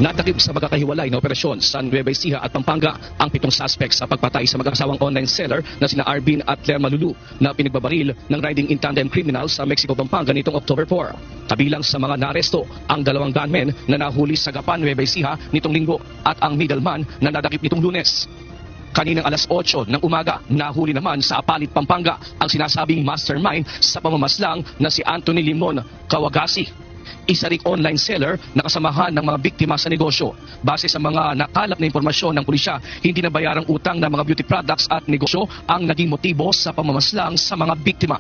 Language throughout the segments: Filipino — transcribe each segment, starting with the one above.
Natakip sa magkakahiwalay na operasyon sa Nueva Ecija at Pampanga ang 7 suspect sa pagpatay sa mag-asawang online seller na sina Arvin at Lerma Lulu na pinagbabaril ng riding in tandem criminal sa Mexico, Pampanga nitong October 4. Kabilang sa mga naresto ang 2 gunmen na nahuli sa Gapan, Nueva Ecija nitong linggo at ang middleman na nadakip nitong Lunes. Kaninang alas 8 ng umaga, nahuli naman sa Apalit, Pampanga ang sinasabing mastermind sa pamamaslang na si Anthony Limon Kawagasi. Isa ring online seller na kasamahan ng mga biktima sa negosyo. Base sa mga nakalap na impormasyon ng pulisya, hindi nabayarang utang ng mga beauty products at negosyo ang naging motibo sa pamamaslang sa mga biktima.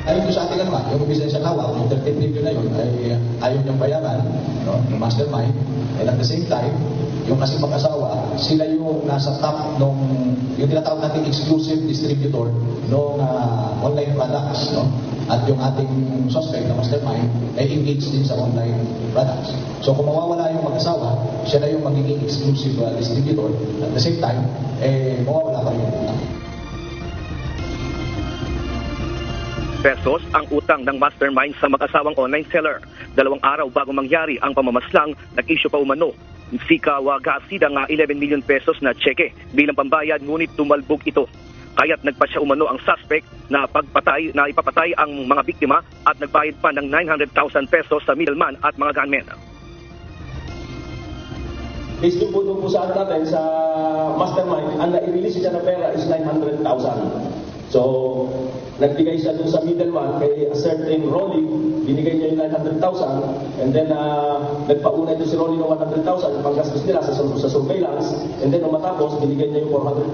Ayon ko sa ating naman, yung ebidensya hawak, yung 13 million na yun ay ayaw niyang bayaran, no, yung mastermind. And at the same time, yung kasi mag-asawa, sila yung nasa top nung, yung tinatawag natin exclusive distributor ng online products. No? At yung ating suspect na mastermind ay engaged din sa online products. So kung mawawala yung mag-asawa, siya na yung magiging exclusive distributor. At the same time, mawawala pa rin yung utang. Pesos ang utang ng mastermind sa mag-asawang online seller. 2 araw bago mangyari ang pamamaslang, nag-issue pa umano si Kawagasi ng 11 million pesos na tseke bilang pambayad, ngunit tumalbog ito. Kaya't nagpasya umano ang suspect na ipapatay ang mga biktima at nagbayad pa ng 900,000 pesos sa middleman at mga gunmen. Based po doon po sa natin sa mastermind, ang na-release siya na pera is 900,000. So, nagbigay siya doon sa middleman kay a certain Rolly, binigay niya yung 900,000, and then nagpauna ito si Rolly ng 100,000, panggastos nila sa surveillance, and then nung matapos, binigay niya yung 400,000.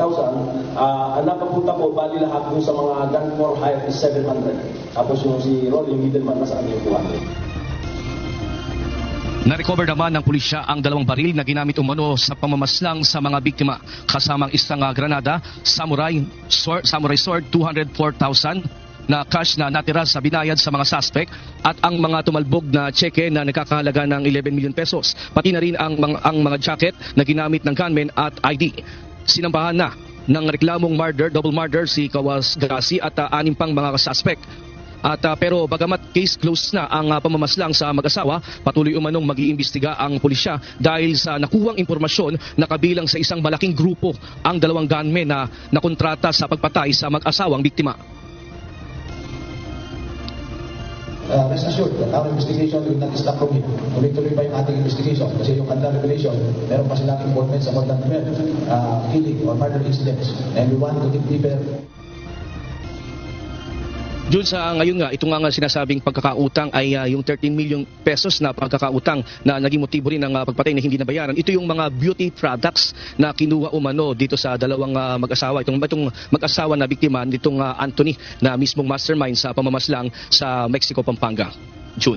Ang napapunta po, bali lahat doon sa mga gun for hire is 700. Tapos yung si Rolly, yung middleman, nasa kanya yung 200. Na-recover naman ng pulisya ang 2 baril na ginamit umano sa pamamaslang sa mga biktima, kasamang isang granada, samurai sword 204,000 na cash na natira sa binayad sa mga suspect at ang mga tumalbog na tseke na nagkakahalaga ng 11 million pesos, pati na rin ang mga jacket na ginamit ng gunmen at ID. Sinampahan na ng reklamong double murder si Kawagasi at 6 pang mga suspect. Pero bagamat case closed na ang pamamaslang sa mag-asawa, patuloy umanong mag-iimbestiga ang pulisya dahil sa nakuwang impormasyon na kabilang sa isang malaking grupo ang 2 gunmen na nakontrata sa pagpatay sa mag-asawang biktima. Rest assured, our investigation will not stop from here. Tuloy-tuloy pa yung ating investigation kasi yung under revelation, meron pa silang involvement sa more than 12 killing or murder incidents, and we want to dig deeper. Jun, sa ngayon nga, ito nga sinasabing pagkakautang ay yung 13 million pesos na pagkakautang na naging motibo rin ng pagpatay na hindi nabayaran. Ito yung mga beauty products na kinuha umano dito sa 2 mag-asawa. Itong mag-asawa na biktima nitong Anthony na mismong mastermind sa pamamaslang sa Mexico, Pampanga. Jun.